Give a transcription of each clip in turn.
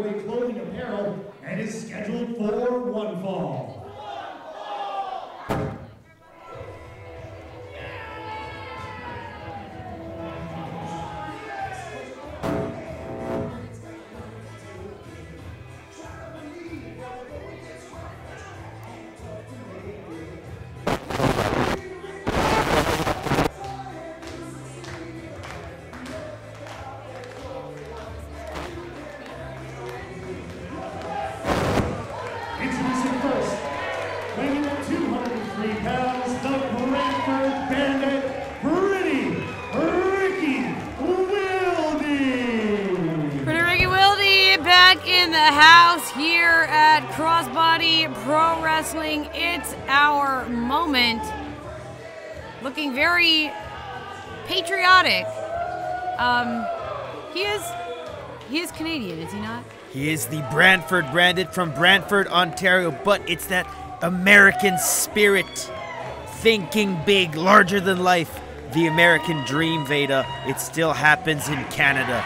heavyweight clothing apparel and is scheduled for one fall. It's our moment. Looking very patriotic. He is Canadian, is he not? He is the Brantford branded from Brantford, Ontario, but it's that American spirit. Thinking big, larger than life. The American dream, Veda. It still happens in Canada.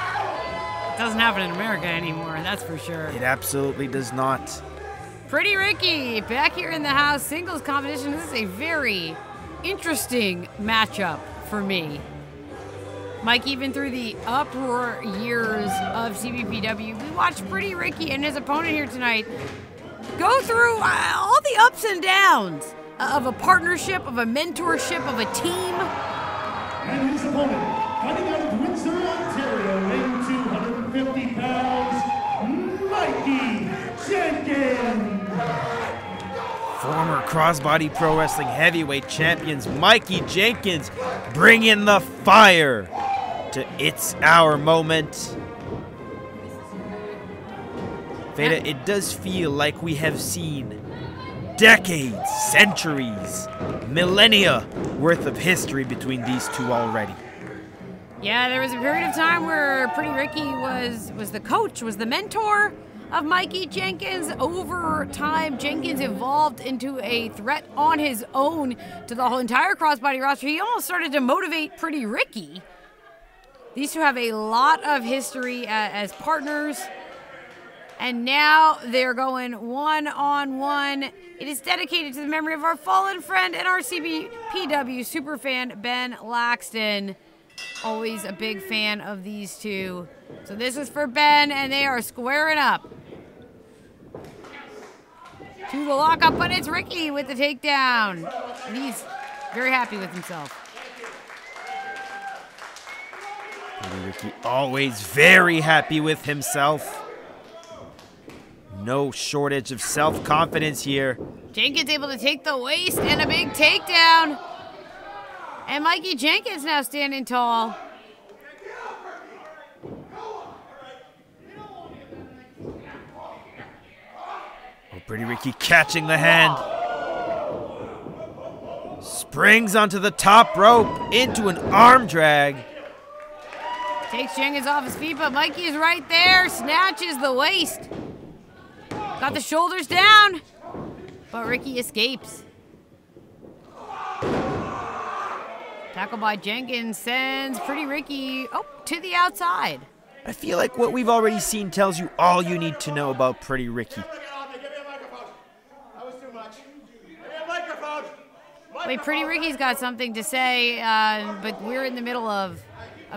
It doesn't happen in America anymore, that's for sure. It absolutely does not. Pretty Ricky back here in the house, singles competition. This is a very interesting matchup for me. Mike, even through the uproar years of CBPW, we watched Pretty Ricky and his opponent here tonight go through all the ups and downs of a partnership, of a mentorship, of a team. And his opponent, fighting out of Windsor, Ontario, weighing 250 pounds, Mikey Jenkins. Former crossbody pro wrestling heavyweight champions Mikey Jenkins bringing the fire to It's Our Moment. Veda, it does feel like we have seen decades, centuries, millennia worth of history between these two already. Yeah, there was a period of time where Pretty Ricky was the coach, was the mentor of Mikey Jenkins. Over time, Jenkins evolved into a threat on his own to the whole entire crossbody roster. He almost started to motivate Pretty Ricky. These two have a lot of history as partners, and now they're going one-on-one. It is dedicated to the memory of our fallen friend and our CBPW superfan, Ben Laxton. Always a big fan of these two. So this is for Ben, and they are squaring up. To the lockup, but it's Ricky with the takedown. And he's very happy with himself. Ricky always very happy with himself. No shortage of self-confidence here. Jenkins able to take the waist and a big takedown. And Mikey Jenkins now standing tall. Oh, Pretty Ricky catching the hand. Springs onto the top rope into an arm drag. Takes Jenkins off his feet, but Mikey is right there. Snatches the waist. Got the shoulders down, but Ricky escapes. Tackle by Jenkins sends Pretty Ricky to the outside. I feel like what we've already seen tells you all you need to know about Pretty Ricky. Wait, Pretty Ricky's got something to say, but we're in the middle of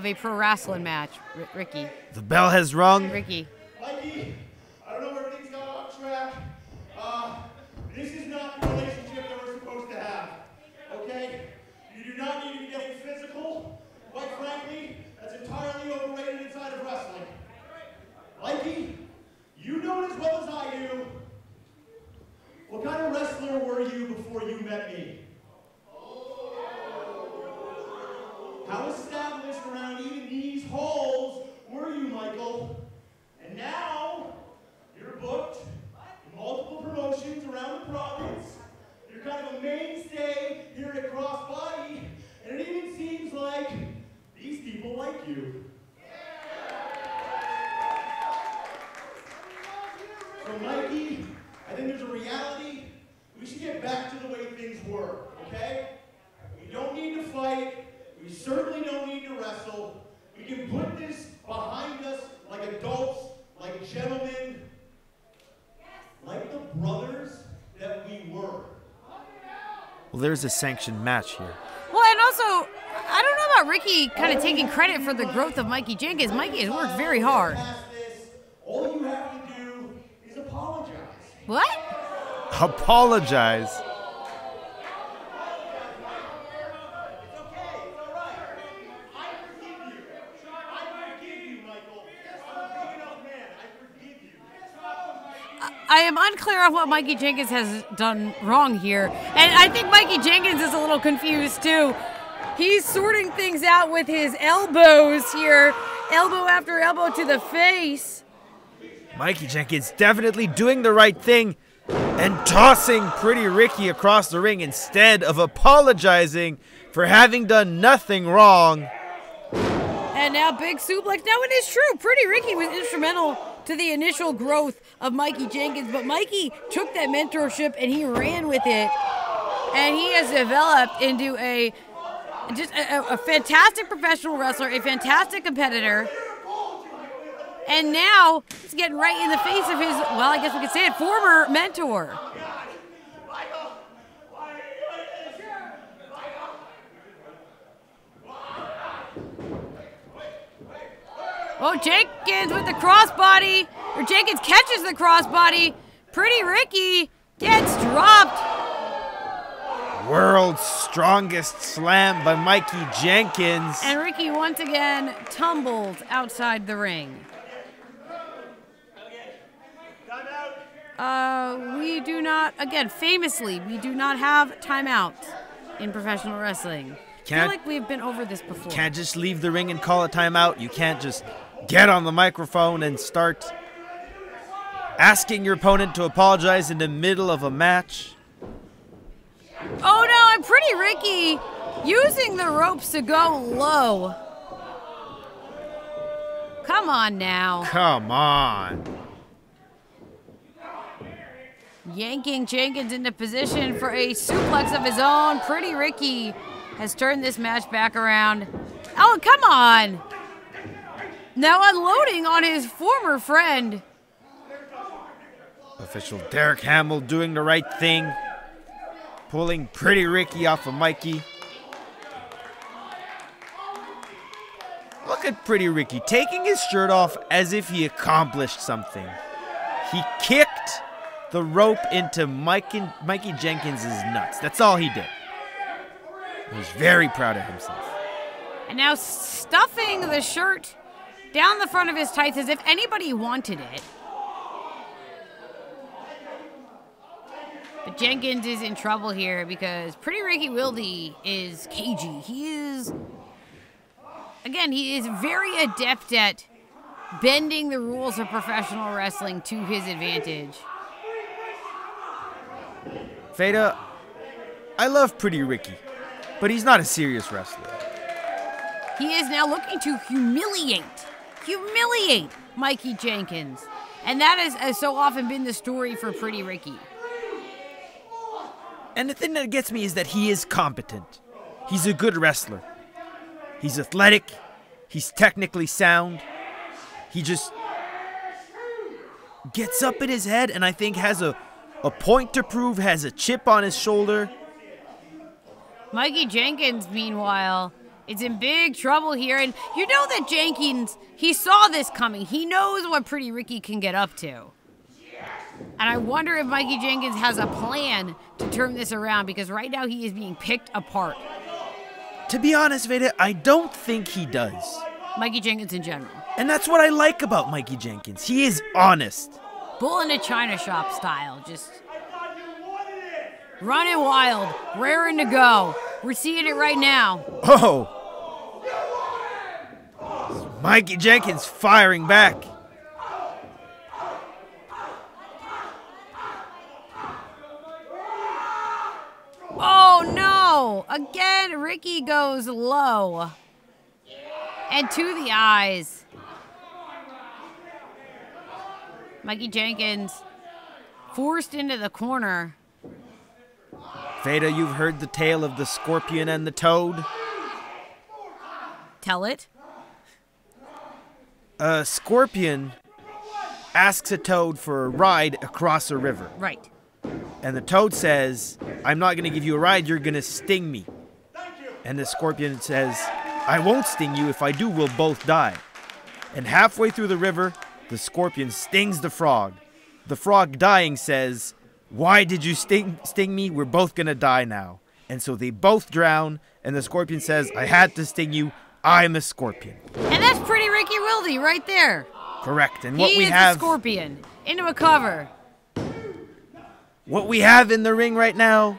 a pro wrestling match, Ricky. The bell has rung. Ricky. Mikey, I don't know where everything's gone off track. This is not the relationship that we're supposed to have, okay? You do not need to be getting physical. Quite frankly, that's entirely overrated inside of wrestling. Mikey, you know it as well as I do. What kind of wrestler were you before you met me? How established around even these halls were you, Michael? And now, you're booked in multiple promotions around the province. You're kind of a mainstay here at Crossbody, and it even seems like these people like you. So Mikey, I think there's a reality. We should get back to the way things were, okay? We don't need to fight. We certainly don't need to wrestle. We can put this behind us like adults, like gentlemen, Well, there's a sanctioned match here. Well, and also, I don't know about Ricky kind of taking credit for the growth of Mikey Jenkins. Mikey has worked very hard. All you have to do is apologize. What? Apologize? I am unclear on what Mikey Jenkins has done wrong here. And I think Mikey Jenkins is a little confused too. He's sorting things out with his elbows here. Elbow after elbow to the face. Mikey Jenkins definitely doing the right thing and tossing Pretty Ricky across the ring instead of apologizing for having done nothing wrong. And now big suplex. Now it is true, Pretty Ricky was instrumental to the initial growth of Mikey Jenkins, but Mikey took that mentorship and he ran with it. And he has developed into a fantastic professional wrestler, a fantastic competitor. And now he's getting right in the face of his, well, I guess we could say it, former mentor. Oh, Jenkins with the crossbody, or Jenkins catches the crossbody. Pretty Ricky gets dropped. World's strongest slam by Mikey Jenkins. And Ricky once again tumbled outside the ring. We do not, again, famously, we do not have timeouts in professional wrestling. I feel like we've been over this before. Can't just leave the ring and call a timeout. You can't just get on the microphone and start asking your opponent to apologize in the middle of a match. Oh no, and Pretty Ricky using the ropes to go low. Come on now. Come on. Yanking Jenkins into position for a suplex of his own. Pretty Ricky has turned this match back around. Oh, come on. Now unloading on his former friend. Official Derek Hamill doing the right thing. Pulling Pretty Ricky off of Mikey. Look at Pretty Ricky taking his shirt off as if he accomplished something. He kicked the rope into Mikey Jenkins' nuts. That's all he did. He was very proud of himself. And now stuffing the shirt down the front of his tights as if anybody wanted it. But Jenkins is in trouble here because Pretty Ricky Willdy is cagey. He is very adept at bending the rules of professional wrestling to his advantage. Veda, I love Pretty Ricky, but he's not a serious wrestler. He is now looking to humiliate Mikey Jenkins. And that has so often been the story for Pretty Ricky. And the thing that gets me is that he is competent. He's a good wrestler. He's athletic. He's technically sound. He just gets up in his head and I think has a point to prove, has a chip on his shoulder. Mikey Jenkins, meanwhile, is in big trouble here. And you know that Jenkins, he saw this coming. He knows what Pretty Ricky can get up to. And I wonder if Mikey Jenkins has a plan to turn this around because right now he is being picked apart. To be honest, Veda, I don't think he does. Mikey Jenkins in general. And that's what I like about Mikey Jenkins. He is honest. Bull in a china shop style, just running wild, raring to go. We're seeing it right now. Oh! Mikey Jenkins firing back. Oh no! Again, Ricky goes low. And to the eyes. Mikey Jenkins forced into the corner. Veda, you've heard the tale of the scorpion and the toad? Tell it. A scorpion asks a toad for a ride across a river. Right. And the Toad says, I'm not going to give you a ride, you're going to sting me. And the Scorpion says, I won't sting you, if I do, we'll both die. And halfway through the river, the Scorpion stings the frog. The frog, dying, says, why did you sting me? We're both going to die now. And so they both drown, and the Scorpion says, I had to sting you, I'm a Scorpion. And that's Pretty Ricky Willdy right there. Correct. And what he we is have... the Scorpion into a cover. What we have in the ring right now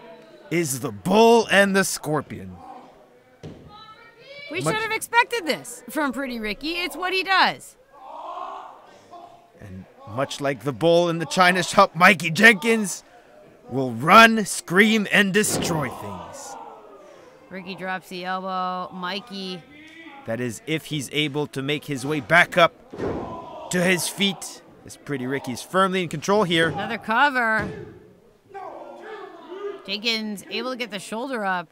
is the Bull and the Scorpion. We should have expected this from Pretty Ricky. It's what he does. And much like the Bull in the China shop, Mikey Jenkins will run, scream, and destroy things. Ricky drops the elbow. Mikey. That is, if he's able to make his way back up to his feet. As Pretty Ricky's firmly in control here. Another cover. Jenkins able to get the shoulder up.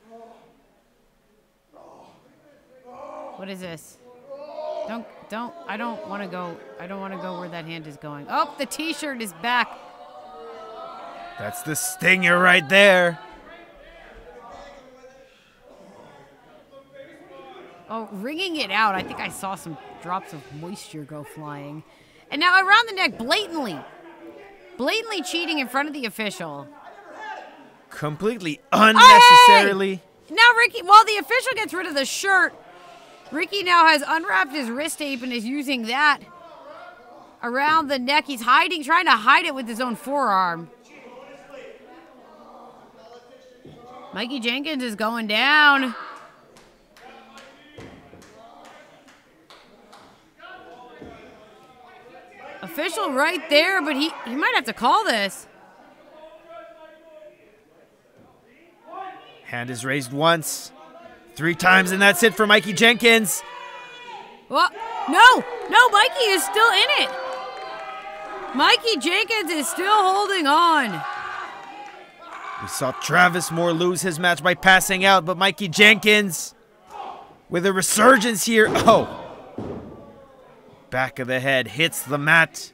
What is this? I don't want to go where that hand is going. Oh, the t-shirt is back. That's the stinger right there. Oh, wringing it out. I think I saw some drops of moisture go flying. And now around the neck, blatantly cheating in front of the official. Completely unnecessarily. Hey! Now Ricky, while the official gets rid of the shirt, Ricky now has unwrapped his wrist tape and is using that around the neck. He's hiding, trying to hide it with his own forearm. Mikey Jenkins is going down. Official right there, but he might have to call this. Hand is raised once, 3 times, and that's it for Mikey Jenkins. Well, no, Mikey is still in it. Mikey Jenkins is still holding on. We saw Travis Moore lose his match by passing out, but Mikey Jenkins with a resurgence here. Oh, back of the head hits the mat.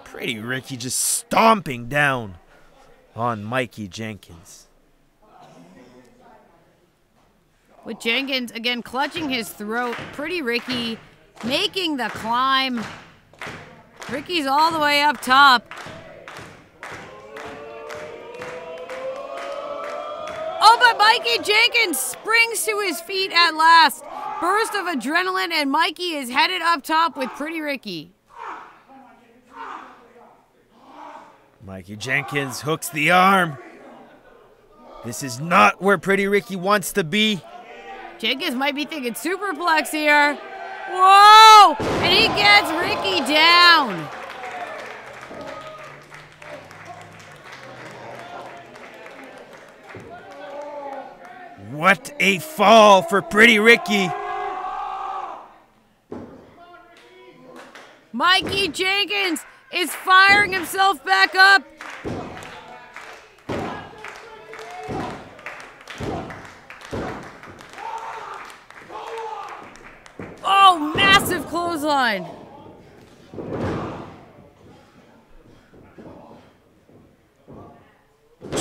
Pretty Ricky just stomping down on Mikey Jenkins. With Jenkins again clutching his throat. Pretty Ricky making the climb. Ricky's all the way up top. Oh, but Mikey Jenkins springs to his feet at last. Burst of adrenaline, and Mikey is headed up top with Pretty Ricky. Mikey Jenkins hooks the arm. This is not where Pretty Ricky wants to be. Jenkins might be thinking superplex here. Whoa! And he gets Ricky down. What a fall for Pretty Ricky. Mikey Jenkins is firing himself back up. Oh, massive clothesline.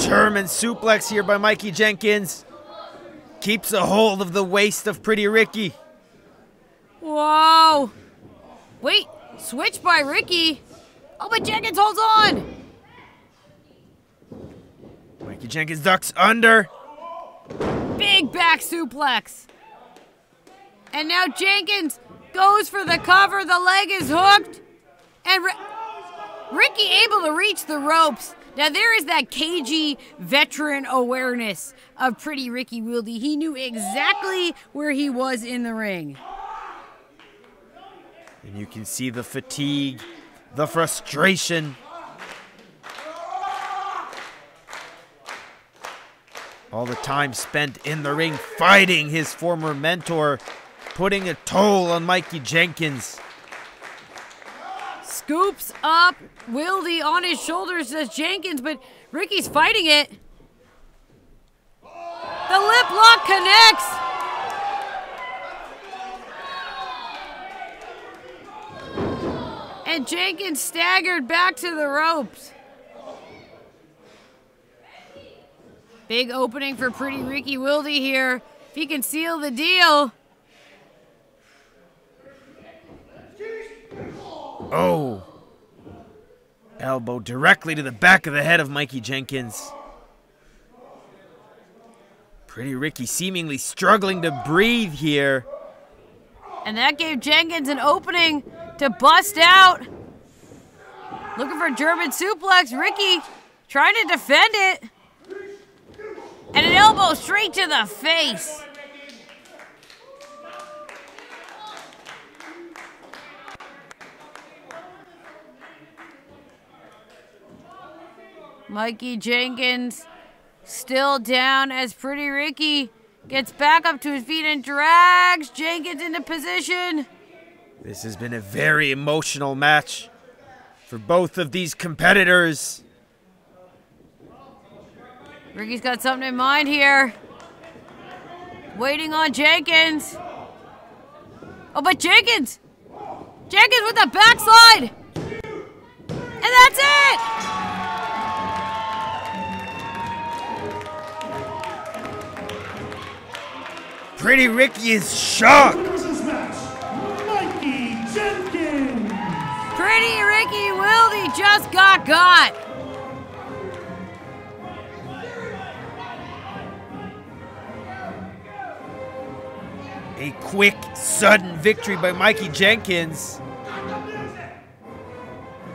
German suplex here by Mikey Jenkins. Keeps a hold of the waist of Pretty Ricky. Whoa. Wait, switch by Ricky. Oh, but Jenkins holds on. Mikey Jenkins ducks under. Big back suplex. And now Jenkins goes for the cover. The leg is hooked. And Ricky able to reach the ropes. Now there is that cagey veteran awareness of Pretty Ricky Willdy. He knew exactly where he was in the ring. And you can see the fatigue, the frustration. All the time spent in the ring fighting his former mentor, putting a toll on Mikey Jenkins. Scoops up Willdy on his shoulders, says Jenkins, but Ricky's fighting it. The lip lock connects. And Jenkins staggered back to the ropes. Big opening for Pretty Ricky Willdy here. If he can seal the deal. Oh. Elbow directly to the back of the head of Mikey Jenkins. Pretty Ricky seemingly struggling to breathe here. And that gave Jenkins an opening to bust out. Looking for German suplex. Ricky trying to defend it. And an elbow straight to the face. Mikey Jenkins still down as Pretty Ricky gets back up to his feet and drags Jenkins into position. This has been a very emotional match for both of these competitors. Ricky's got something in mind here. Waiting on Jenkins. Oh, but Jenkins with the backslide. And that's it. Pretty Ricky is shocked. Mikey Jenkins. Pretty Ricky Willdy just got. A quick, sudden victory by Mikey Jenkins.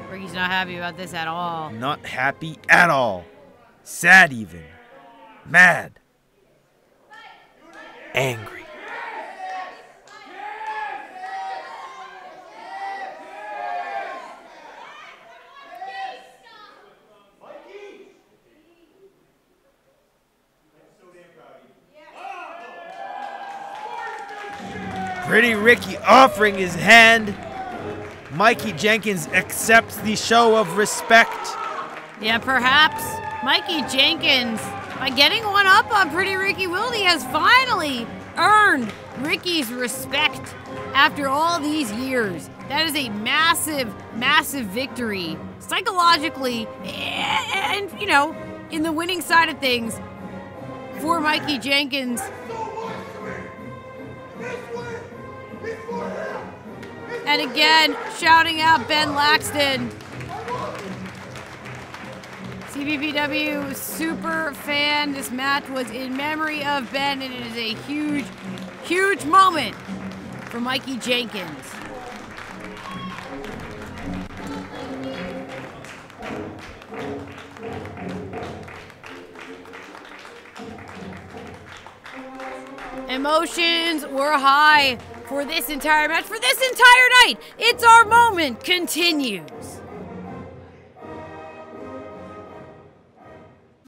Ricky's not happy about this at all. Not happy at all. Sad even. Mad. Angry. Pretty Ricky offering his hand. Mikey Jenkins accepts the show of respect. Yeah, perhaps Mikey Jenkins, by getting one up on Pretty Ricky Willdy, has finally earned Ricky's respect after all these years. That is a massive, massive victory psychologically and, you know, in the winning side of things for Mikey Jenkins. And again, shouting out Ben Laxton. CBPW super fan. This match was in memory of Ben, and it is a huge, huge moment for Mikey Jenkins. Emotions were high for this entire match, for this entire night. It's Our Moment continues.